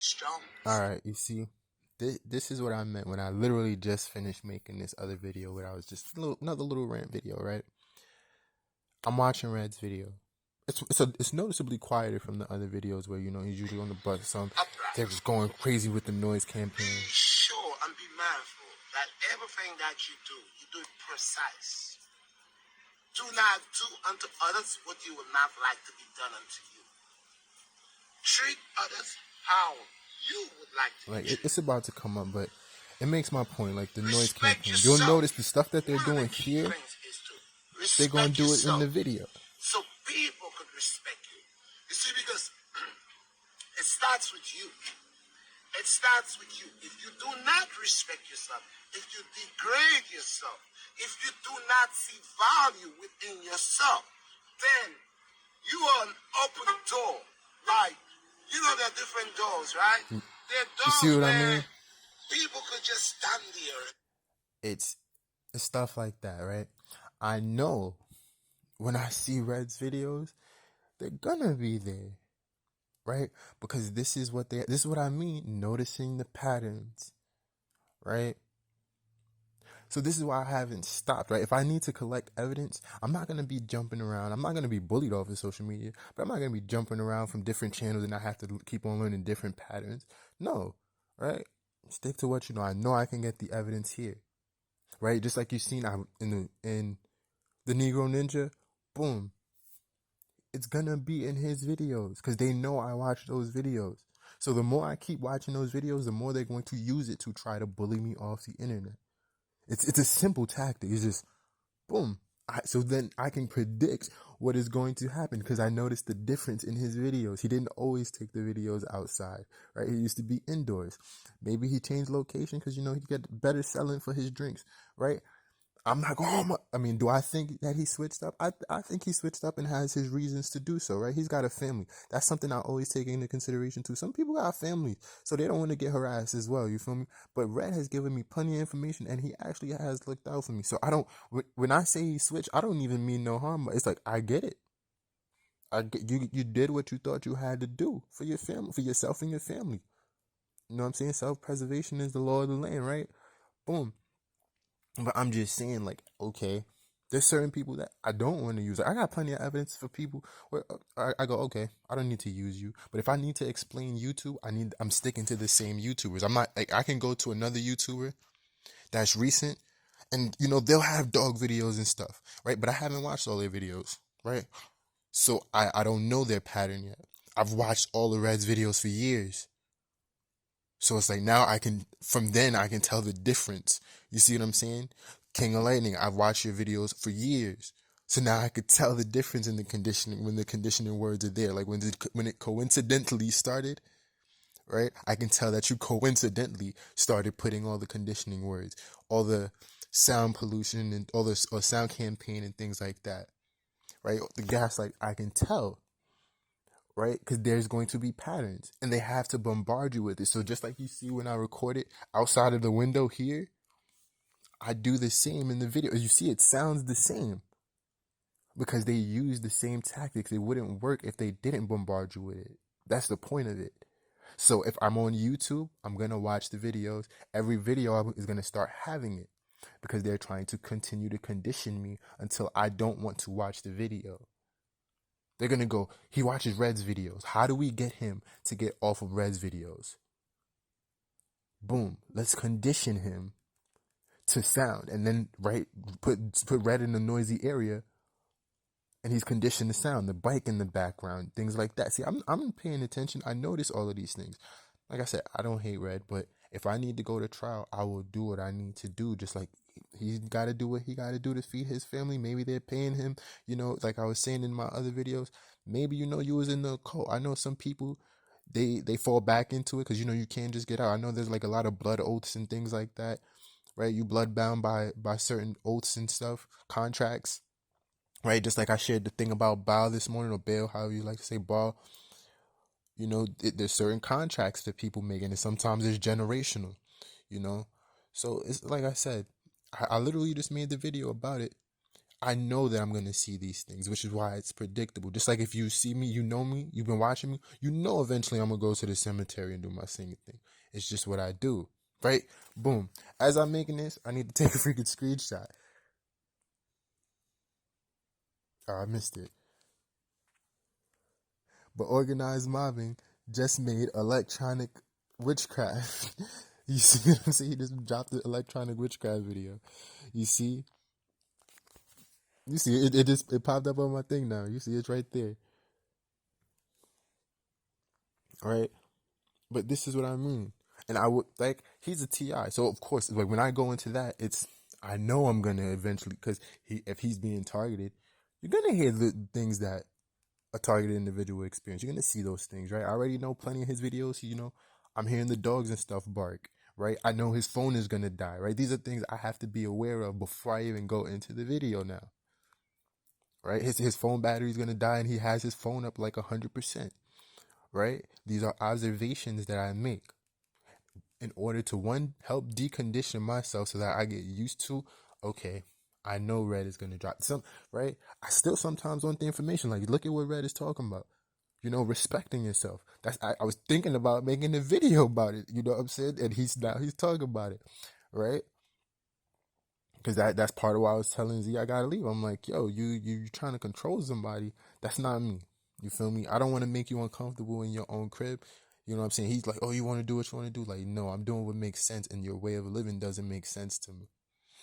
strong. Alright, you see, this is what I meant when I literally just finished making this other video where I was just another little rant video, right? I'm watching Red's video. It's noticeably quieter from the other videos where, he's usually on the bus. They're just going crazy with the noise campaign. Be sure and be mindful that everything that you do it precise. Do not do unto others what you would not like to be done unto you. Treat others how you would like to be treated. It's about to come up, but it makes my point. Like the noise Respect campaign, yourself. you'll notice the stuff that they're One of doing the key here. things is to They're gonna respect do it in yourself the video. so people could respect you. You see, because it starts with you. It starts with you. If you do not respect yourself, if you degrade yourself, if you do not see value within yourself, then you are an open door. Like, there are different doors, right? There are doors, you see what where I mean? people could just stand there. It's stuff like that, right? I know when I see Red's videos, they're gonna be there, right? Because this is what I mean, noticing the patterns, right? So this is why I haven't stopped, right? If I need to collect evidence, I'm not going to be jumping around. I'm not going to be bullied off of social media, but I'm not going to be jumping around from different channels and I have to keep on learning different patterns. No, right? Stick to what you know. I know I can get the evidence here, right? Just like you've seen in the Negro Ninja, boom. It's going to be in his videos because they know I watch those videos. So the more I keep watching those videos, the more they're going to use it to try to bully me off the internet. It's a simple tactic. It's just, boom. So then I can predict what is going to happen because I noticed the difference in his videos. He didn't always take the videos outside, right? He used to be indoors. Maybe he changed location because, he get better selling for his drinks, right? I'm not going, do I think that he switched up? I think he switched up and has his reasons to do so, right? He's got a family. That's something I always take into consideration too. Some people got families, so they don't want to get harassed as well, you feel me? But Red has given me plenty of information and he actually has looked out for me. So when I say he switched, I don't even mean no harm. It's like, I get it. You did what you thought you had to do for your family, for yourself and your family. You know what I'm saying? Self-preservation is the law of the land, right? Boom. But I'm just saying, like, okay, there's certain people that I don't want to use. I got plenty of evidence for people where I go, okay, I don't need to use you. But if I need to explain YouTube, I'm sticking to the same YouTubers. I'm not like, I can go to another YouTuber that's recent and, they'll have dog videos and stuff, right? But I haven't watched all their videos, right? So I don't know their pattern yet. I've watched all the Red's videos for years. So it's like now from then I can tell the difference. You see what I'm saying? King of Lightning, I've watched your videos for years. So now I could tell the difference in the conditioning when the conditioning words are there. Like when it coincidentally started, right? I can tell that you coincidentally started putting all the conditioning words, all the sound pollution and all the sound campaign and things like that, right? The gaslight, I can tell. Right? Because there's going to be patterns and they have to bombard you with it. So just like you see when I record it outside of the window here, I do the same in the video. As you see, it sounds the same because they use the same tactics. It wouldn't work if they didn't bombard you with it. That's the point of it. So if I'm on YouTube, I'm going to watch the videos. Every video is going to start having it because they're trying to continue to condition me until I don't want to watch the video. They're going to go, he watches Red's videos. How do we get him to get off of Red's videos? Boom. Let's condition him to sound. And then, put Red in a noisy area. And he's conditioned to sound. The bike in the background. Things like that. See, I'm paying attention. I notice all of these things. Like I said, I don't hate Red. But if I need to go to trial, I will do what I need to do. Just like he's got to do what he got to do to feed his family. Maybe they're paying him, like I was saying in my other videos, maybe, you was in the cult. I know some people, they fall back into it because, you can't just get out. I know there's like a lot of blood oaths and things like that, right? You blood bound by certain oaths and stuff, contracts, right? Just like I shared the thing about Baal this morning, or Baal, however you like to say Baal. There's certain contracts that people make, and sometimes it's generational, So it's like I said, I literally just made the video about it. I know that I'm going to see these things, which is why it's predictable. Just like if you see me, you know me, you've been watching me, you know eventually I'm going to go to the cemetery and do my singing thing. It's just what I do, right? Boom. As I'm making this, I need to take a freaking screenshot. Oh, I missed it. But organized mobbing just made electronic witchcraft. You see what I'm saying? He just dropped the electronic witchcraft video. You see? You see it, it popped up on my thing now. You see it's right there. All right. But this is what I mean. And I would like he's a TI. So of course, like when I go into that, it's I know I'm gonna eventually because if he's being targeted, you're gonna hear the things that a targeted individual experience. You're gonna see those things, right? I already know plenty of his videos. You know, I'm hearing the dogs and stuff bark, right? I know his phone is gonna die, right? These are things I have to be aware of before I even go into the video now, right? His phone battery is gonna die, and he has his phone up like 100%, right? These are observations that I make in order to one help decondition myself so that I get used to okay, I know Red is gonna drop some right. I still sometimes want the information like look at what Red is talking about. You know, respecting yourself. That's I was thinking about making a video about it. You know what I'm saying? And he's talking about it, right? Because that's part of why I was telling Z I gotta leave. I'm like, yo, you trying to control somebody? That's not me. You feel me? I don't want to make you uncomfortable in your own crib. You know what I'm saying? He's like, oh, you want to do what you want to do? Like, no, I'm doing what makes sense, and your way of living doesn't make sense to me.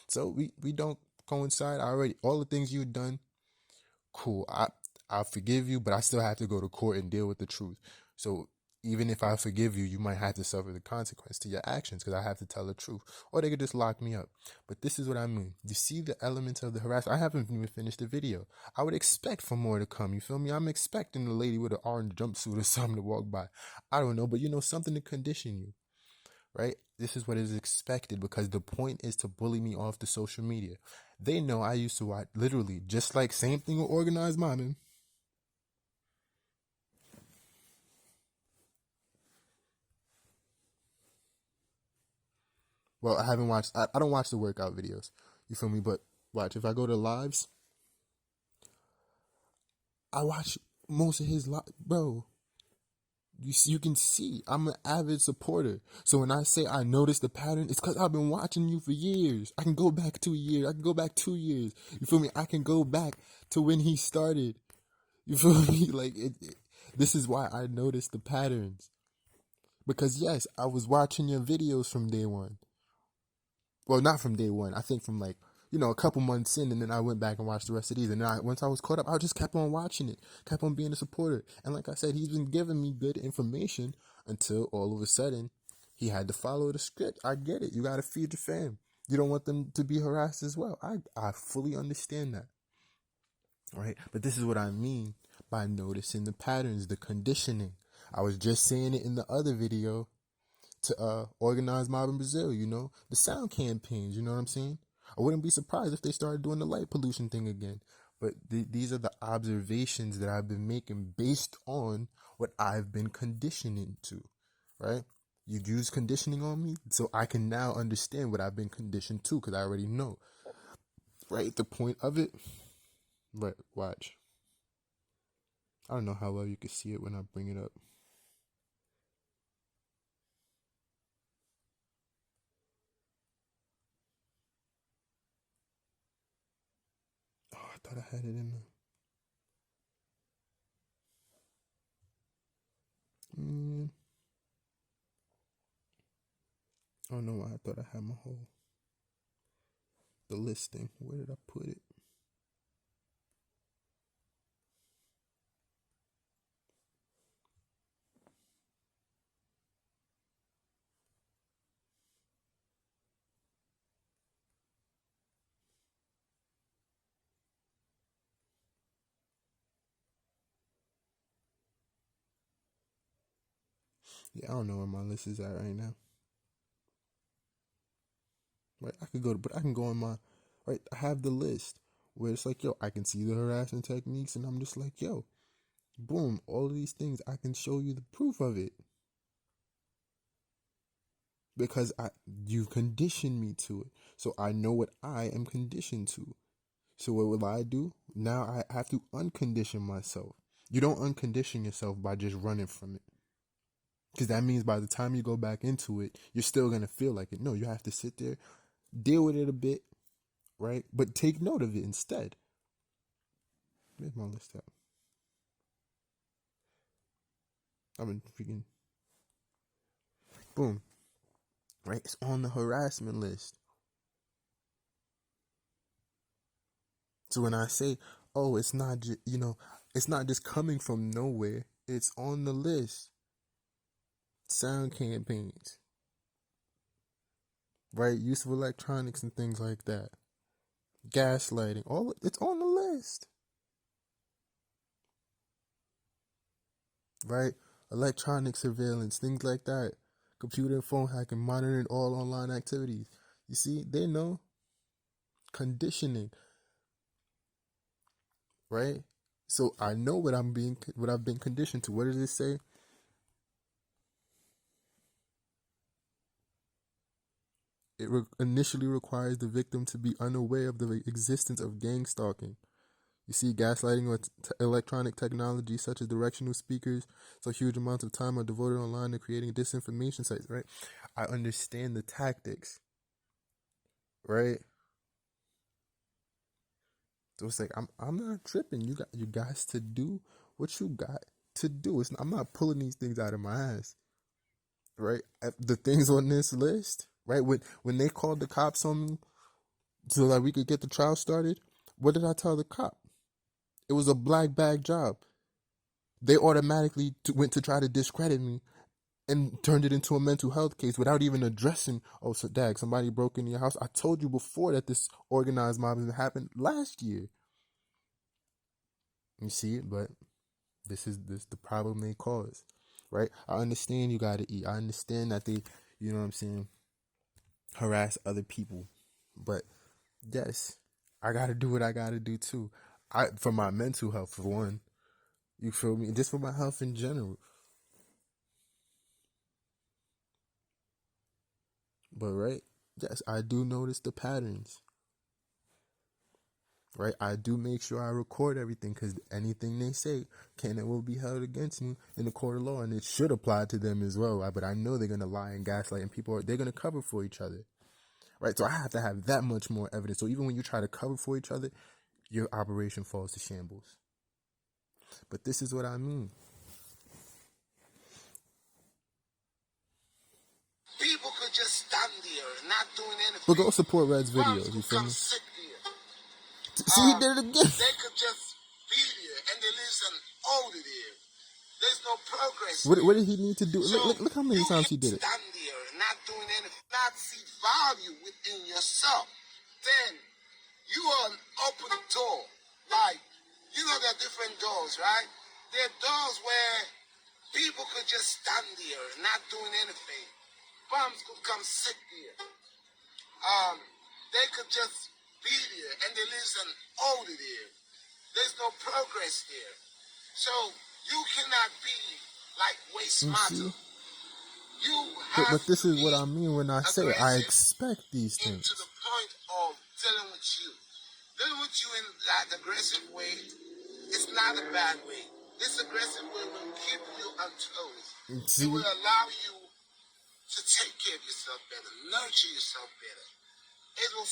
So we don't coincide. I already all the things you've done, cool. I forgive you, but I still have to go to court and deal with the truth. So even if I forgive you, you might have to suffer the consequence to your actions because I have to tell the truth, or they could just lock me up. But this is what I mean. You see the elements of the harassment. I haven't even finished the video. I would expect for more to come. You feel me? I'm expecting the lady with an orange jumpsuit or something to walk by. I don't know, but you know, something to condition you, right? This is what is expected because the point is to bully me off the social media. They know I used to watch literally just like same thing with organized mobbing. Well, I haven't watched. I don't watch the workout videos. You feel me? But watch if I go to lives, I watch most of his live, bro. You can see I'm an avid supporter. So when I say I noticed the pattern, it's because I've been watching you for years. I can go back 2 years. I can go back 2 years. You feel me? I can go back to when he started. You feel me? Like this is why I noticed the patterns. Because yes, I was watching your videos from day one. Well, not from day one. I think from like, you know, a couple months in, and then I went back and watched the rest of these. And then once I was caught up, I just kept on watching it, kept on being a supporter. And like I said, he's been giving me good information until all of a sudden he had to follow the script. I get it. You got to feed your fam. You don't want them to be harassed as well. I fully understand that. Right? But this is what I mean by noticing the patterns, the conditioning. I was just saying it in the other video to organize mob in Brazil, you know, the sound campaigns, you know what I'm saying? I wouldn't be surprised if they started doing the light pollution thing again. But these are the observations that I've been making based on what I've been conditioning to, right? You use conditioning on me, so I can now understand what I've been conditioned to because I already know, right? The point of it, right? Watch. I don't know how well you can see it when I bring it up. Oh, I thought I had it in the. Oh no, I thought I had my whole the listing. Where did I put it? Yeah, I don't know where my list is at right now. Right, I could go to, but I can go on my, right, I have the list where it's like, yo, I can see the harassment techniques, and I'm just like, yo, boom, all of these things, I can show you the proof of it because you've conditioned me to it, so I know what I am conditioned to. So what will I do? Now I have to uncondition myself. You don't uncondition yourself by just running from it. Because that means by the time you go back into it, you're still going to feel like it. No, you have to sit there, deal with it a bit, right? But take note of it instead. Where's my list at? I've been freaking... Boom. Right? It's on the harassment list. So when I say, oh, it's not just, it's not just coming from nowhere. It's on the list. Sound campaigns. Right? Use of electronics and things like that. Gaslighting. It's on the list. Right? Electronic surveillance, things like that. Computer and phone hacking, monitoring all online activities. You see, they know. Conditioning. Right? So I know what I've been conditioned to. What does it say? It initially requires the victim to be unaware of the existence of gangstalking. You see, gaslighting with electronic technology such as directional speakers, so huge amounts of time are devoted online to creating disinformation sites, right? I understand the tactics, right? So it's like I'm not tripping. You guys to do what you got to do. I'm not pulling these things out of my ass, right? The things on this list, right? When they called the cops on me so that we could get the trial started, what did I tell the cop? It was a black bag job. They automatically went to try to discredit me and turned it into a mental health case without even addressing, oh, so Dag, somebody broke into your house. I told you before that this organized mob happened last year. You see it, but this is the problem they cause, right? I understand you gotta eat. I understand that they, you know what I'm saying, harass other people, but yes, I gotta do what I gotta do too. For my mental health, for one, you feel me? Just for my health in general. But right, yes, I do notice the patterns. Right, I do make sure I record everything because anything they say can and will be held against me in the court of law, and it should apply to them as well. But I know they're gonna lie and gaslight, and they're gonna cover for each other. Right, so I have to have that much more evidence. So even when you try to cover for each other, your operation falls to shambles. But this is what I mean. People could just stand there and not doing anything. But go support Red's videos. You feel me? Sit there. See, he did it again. They could just be there and they listen older there. There's no progress. What did he need to do? So Look how many times he did it. Stand there and not doing anything, not see value within yourself. Then you are an open door. Like, there are different doors, right? There are doors where people could just stand there and not doing anything. Bums could come sit there. They could just be there and they listen older there. There's no progress there. So you cannot be like waste matter. You have but this is to what I mean when I say I expect these things. To the point of dealing with you. Dealing with you in that aggressive way, it's not a bad way. This aggressive way will keep you on toes. It will allow you to take care of yourself better, nurture yourself better. It will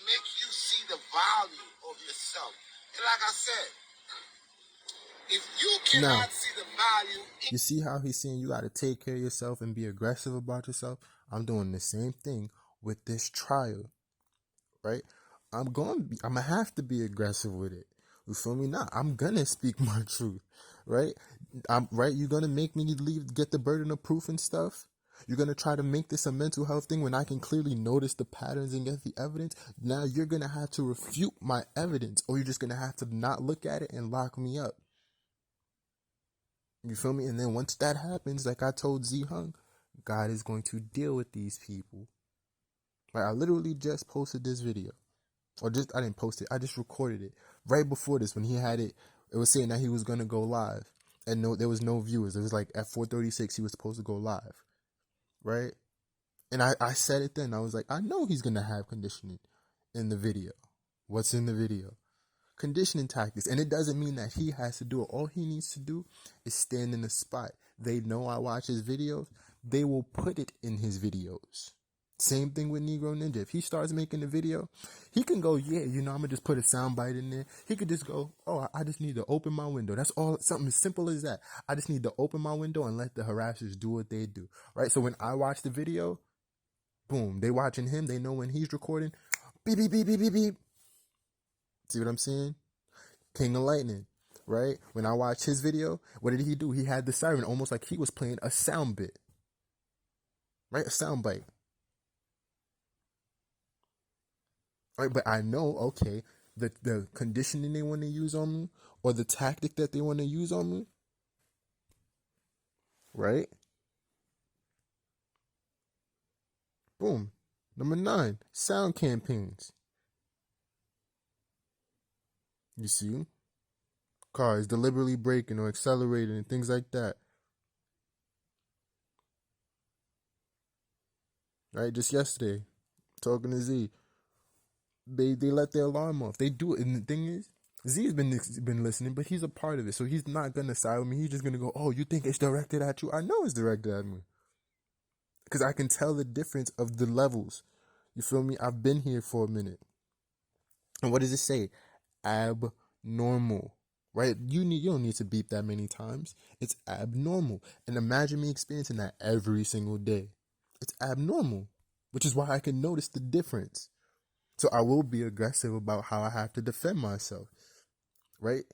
make you see the value of yourself. And like I said, if you cannot see the value... You see how he's saying you got to take care of yourself and be aggressive about yourself? I'm doing the same thing with this trial, right? I'm going to have to be aggressive with it. You feel me? Nah, I'm going to speak my truth, right? You're going to make me get the burden of proof and stuff? You're going to try to make this a mental health thing when I can clearly notice the patterns and get the evidence? Now you're going to have to refute my evidence, or you're just going to have to not look at it and lock me up. You feel me? And then once that happens, like I told Z Hung, God is going to deal with these people. Like I literally just posted this video. I didn't post it. I just recorded it. Right before this, when he had it, it was saying that he was going to go live. And there was no viewers. It was like at 4:36 he was supposed to go live. Right? And I said it then. I was like, I know he's going to have conditioning in the video. What's in the video? conditioning tactics. And it doesn't mean that he has to do it. All he needs to do is stand in the spot. They know I watch his videos. They will put it in his videos. Same thing with Negro Ninja. If he starts making a video, he can go, yeah, I'm going to just put a sound bite in there. He could just go, oh, I just need to open my window. That's all, something as simple as that. I just need to open my window and let the harassers do what they do, right? So when I watch the video, boom, they watching him. They know when he's recording, beep, beep, beep, beep, beep, beep. See what I'm saying? King of Lightning, right? When I watched his video, what did he do? He had the siren almost like he was playing a sound bit, right? A sound bite. Right, but I know, okay, the conditioning they want to use on me or the tactic that they want to use on me, right? Boom. Number 9, sound campaigns. You see? Cars deliberately braking or accelerating and things like that. Right? Just yesterday, talking to Z, they let their alarm off. They do it, and the thing is, Z's been listening, but he's a part of it, so he's not gonna side with me. He's just gonna go, "Oh, you think it's directed at you? I know it's directed at me, because I can tell the difference of the levels. You feel me? I've been here for a minute, and what does it say? Abnormal, right? You don't need to beep that many times. It's abnormal, and imagine me experiencing that every single day. It's abnormal, which is why I can notice the difference. So I will be aggressive about how I have to defend myself, right?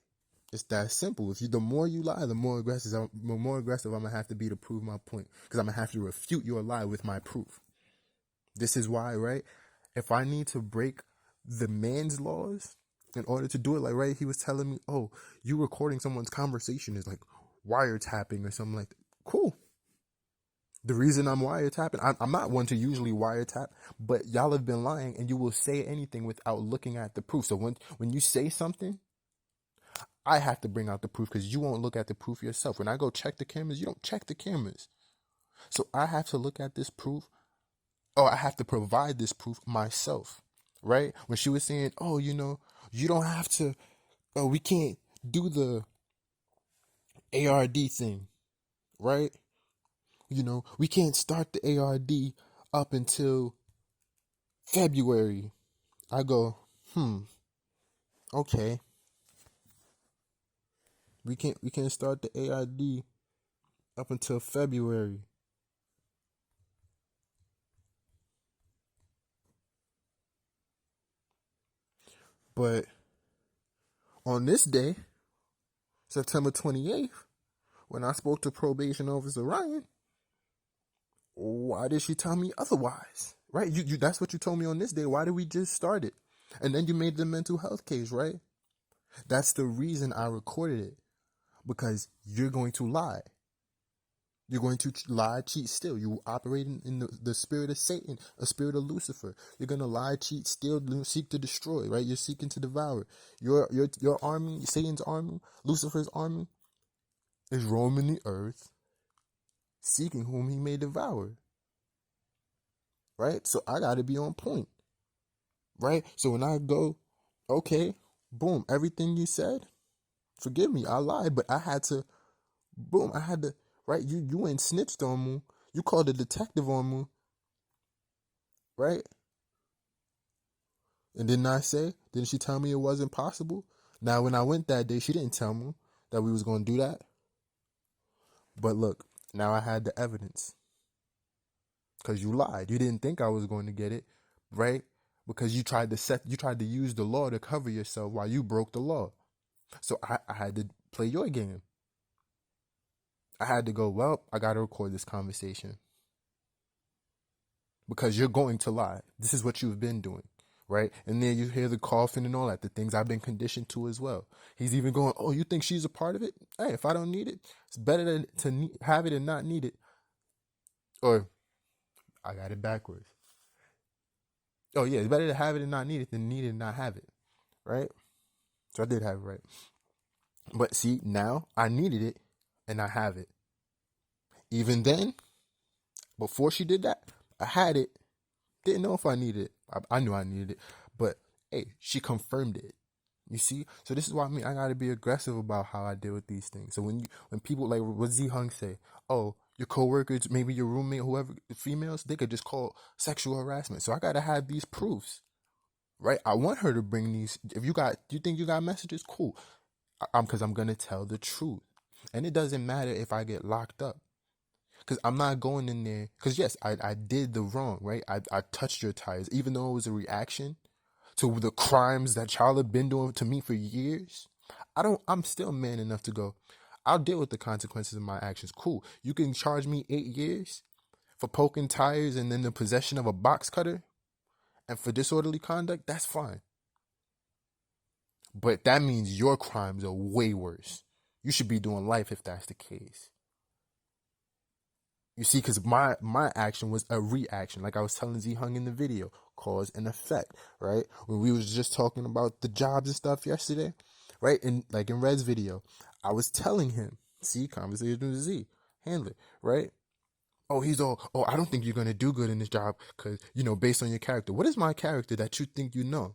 It's that simple. The more you lie, the more aggressive I'm gonna have to be to prove my point, because I'm gonna have to refute your lie with my proof. This is why, right? If I need to break the man's laws in order to do it, like, right, he was telling me, oh, you recording someone's conversation is like wiretapping or something like that. Cool. The reason I'm wiretapping, I'm not one to usually wiretap, but y'all have been lying, and you will say anything without looking at the proof. So when you say something, I have to bring out the proof, because you won't look at the proof yourself. When I go check the cameras, you don't check the cameras. So I have to look at this proof, or I have to provide this proof myself, right? When she was saying, oh, you don't have to, oh, we can't do the ARD thing, right? We can't start the ARD up until February. I go, okay. We can't start the ARD up until February. But on this day, September 28th, when I spoke to Probation Officer Ryan, why did she tell me otherwise? Right? You that's what you told me on this day. Why did we just start it? And then you made the mental health case, right? That's the reason I recorded it. Because you're going to lie. You're going to lie, cheat, steal. You operate in the spirit of Satan, a spirit of Lucifer. You're going to lie, cheat, steal, seek to destroy, right? You're seeking to devour. Your army, Satan's army, Lucifer's army, is roaming the earth, seeking whom he may devour. Right? So I got to be on point. Right? So when I go, okay, boom, everything you said, forgive me, I lied, but I had to, boom, right? You ain't snitched on me. You called a detective on me. Right? And didn't she tell me it wasn't possible? Now, when I went that day, she didn't tell me that we was going to do that. But look, now I had the evidence. Because you lied. You didn't think I was going to get it, right? Because you tried to use the law to cover yourself while you broke the law. So I had to play your game. I had to go, well, I got to record this conversation. Because you're going to lie. This is what you've been doing. Right? And then you hear the coughing and all that, the things I've been conditioned to as well. He's even going, oh, you think she's a part of it? Hey, if I don't need it, it's better to have it and not need it. Or, I got it backwards. Oh, yeah, it's better to have it and not need it than need it and not have it. Right? So I did have it right. But see, now I needed it and I have it. Even then, before she did that, I had it. Didn't know if I needed it. I knew I needed it. But, hey, she confirmed it. You see? So this is why I gotta be aggressive about how I deal with these things. So when people like what Z Hung say, oh, your coworkers, maybe your roommate, whoever, females, they could just call sexual harassment. So I gotta have these proofs, right? I want her to bring these. If you think you got messages, cool. Because I'm gonna tell the truth, and it doesn't matter if I get locked up, because I'm not going in there. Because yes, I did the wrong, right? I touched your tires, even though it was a reaction to the crimes that y'all have been doing to me for years. I'm still man enough to go, I'll deal with the consequences of my actions. Cool. You can charge me 8 years for poking tires and then the possession of a box cutter and for disorderly conduct. That's fine. But that means your crimes are way worse. You should be doing life if that's the case. You see, because my action was a reaction, like I was telling Z Hung in the video, cause and effect, right? When we was just talking about the jobs and stuff yesterday, right? And like in Red's video, I was telling him, see, conversation with Z, handler, right? Oh, I don't think you're gonna do good in this job because based on your character. What is my character that you think you know?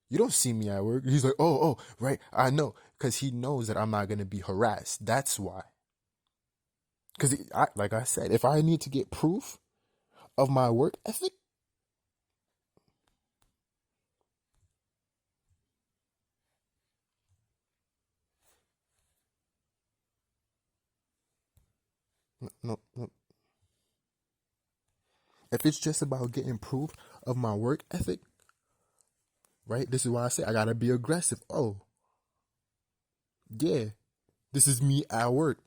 You don't see me at work. He's like, oh, right, I know, because he knows that I'm not gonna be harassed. That's why. Because, like I said, if I need to get proof of my work ethic, no. If it's just about getting proof of my work ethic, right? This is why I say I gotta be aggressive. Oh, yeah, this is me at work,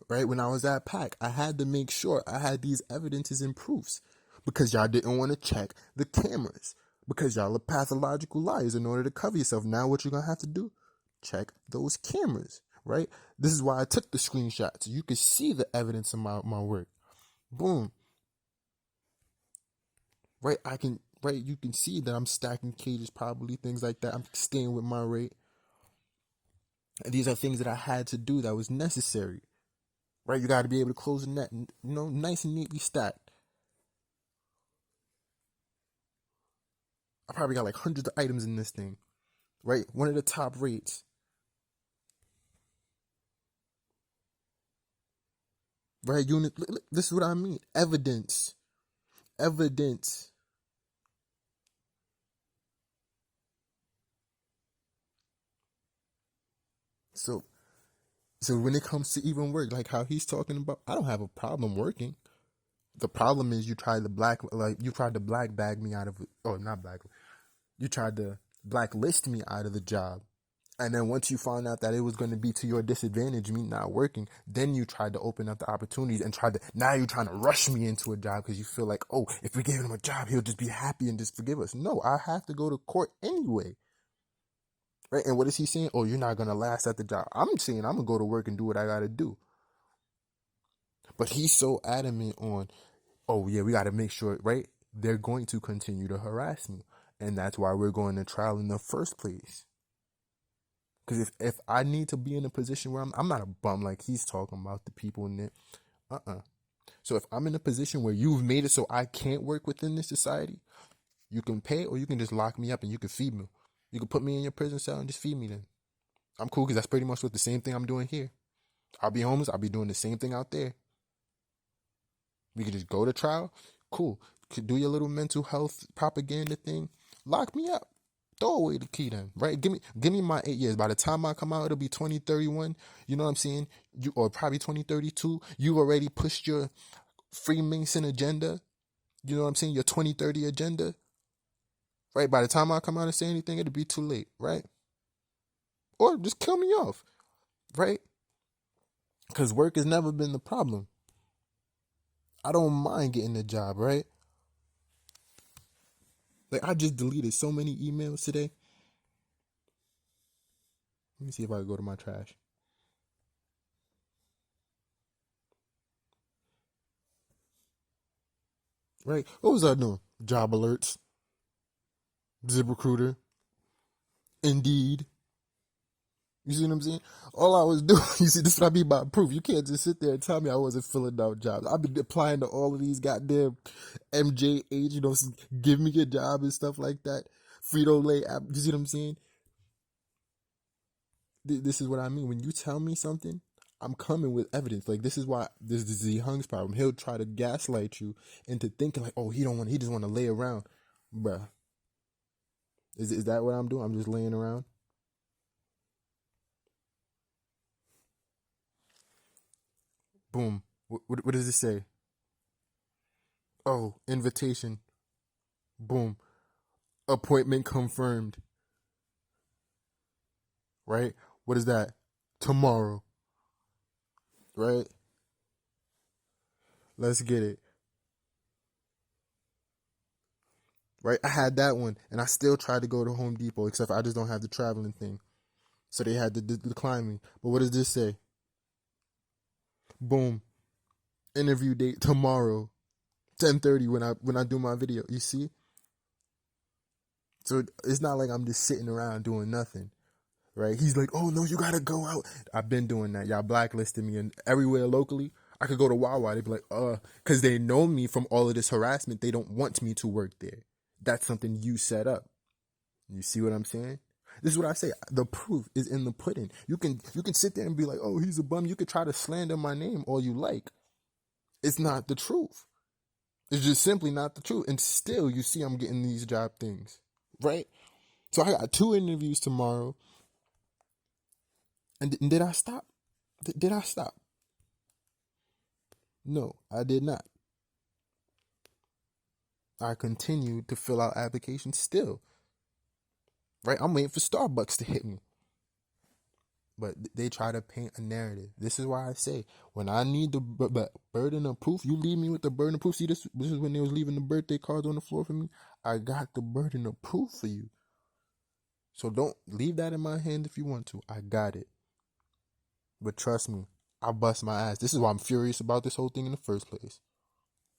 right? When I was at PAC, I had to make sure I had these evidences and proofs because y'all didn't want to check the cameras because y'all are pathological liars in order to cover yourself. Now what you're gonna have to do? Check those cameras, right? This is why I took the screenshots. You can see the evidence of my work. Boom. Right, you can see that I'm stacking cages, probably things like that. I'm staying with my rate. And these are things that I had to do that was necessary. Right, you got to be able to close the net, nice and neatly stacked. I probably got like hundreds of items in this thing. Right, one of the top rates. Right, unit. This is what I mean. Evidence. So when it comes to even work, like how he's talking about, I don't have a problem working. The problem is you tried to black bag me out of it. Oh, not black. You tried to blacklist me out of the job. And then once you found out that it was going to be to your disadvantage, me not working, then you tried to open up the opportunities and now you're trying to rush me into a job because you feel like, oh, if we gave him a job, he'll just be happy and just forgive us. No, I have to go to court anyway. Right? And what is he saying? Oh, you're not going to last at the job. I'm saying I'm going to go to work and do what I got to do. But he's so adamant on, oh, yeah, we got to make sure, right? They're going to continue to harass me. And that's why we're going to trial in the first place. Because if I need to be in a position where I'm not a bum like he's talking about, the people in it. So if I'm in a position where you've made it so I can't work within this society, you can pay or you can just lock me up and you can feed me. You can put me in your prison cell and just feed me then. I'm cool because that's pretty much what the same thing I'm doing here. I'll be homeless. I'll be doing the same thing out there. We could just go to trial. Cool. Could do your little mental health propaganda thing. Lock me up. Throw away the key then, right? Give me my 8 years. By the time I come out, it'll be 2031. You know what I'm saying? Or probably 2032. You already pushed your Freemason agenda. You know what I'm saying? Your 2030 agenda. Right? By the time I come out and say anything, it'll be too late, right? Or just kill me off, right? Because work has never been the problem. I don't mind getting a job, right? Like, I just deleted so many emails today. Let me see if I can go to my trash. Right? What was I doing? Job alerts. ZipRecruiter. Indeed. You see what I'm saying? All I was doing, you see, this is what I mean by proof. You can't just sit there and tell me I wasn't filling out jobs. I've been applying to all of these goddamn MJH, give me a job and stuff like that Frito-Lay app. You see what I'm saying? This is what I mean. When you tell me something, I'm coming with evidence. Like, this is why this is the Hung's problem. He'll try to gaslight you into thinking like, oh, he just want to lay around. Bruh. Is that what I'm doing? I'm just laying around? Boom. What does it say? Oh, invitation. Boom. Appointment confirmed. Right? What is that? Tomorrow. Right? Let's get it. Right? I had that one, and I still tried to go to Home Depot, except I just don't have the traveling thing. So they had to decline me. But what does this say? Boom. Interview date tomorrow, 10:30 when I do my video. You see? So it's not like I'm just sitting around doing nothing. Right? He's like, oh no, you gotta go out. I've been doing that. Y'all blacklisted me, and everywhere locally, I could go to Wawa. They'd be like, because they know me from all of this harassment. They don't want me to work there. That's something you set up. You see what I'm saying? This is what I say. The proof is in the pudding. You can sit there and be like, oh, he's a bum. You could try to slander my name all you like. It's not the truth. It's just simply not the truth. And still, you see I'm getting these job things. Right? So I got 2 interviews tomorrow. And did I stop? Did I stop? No, I did not. I continued to fill out applications still. Right? I'm waiting for Starbucks to hit me. But they try to paint a narrative. This is why I say, when I need the burden of proof, you leave me with the burden of proof. See, this is when they was leaving the birthday cards on the floor for me. I got the burden of proof for you. So don't leave that in my hand if you want to. I got it. But trust me, I'll bust my ass. This is why I'm furious about this whole thing in the first place.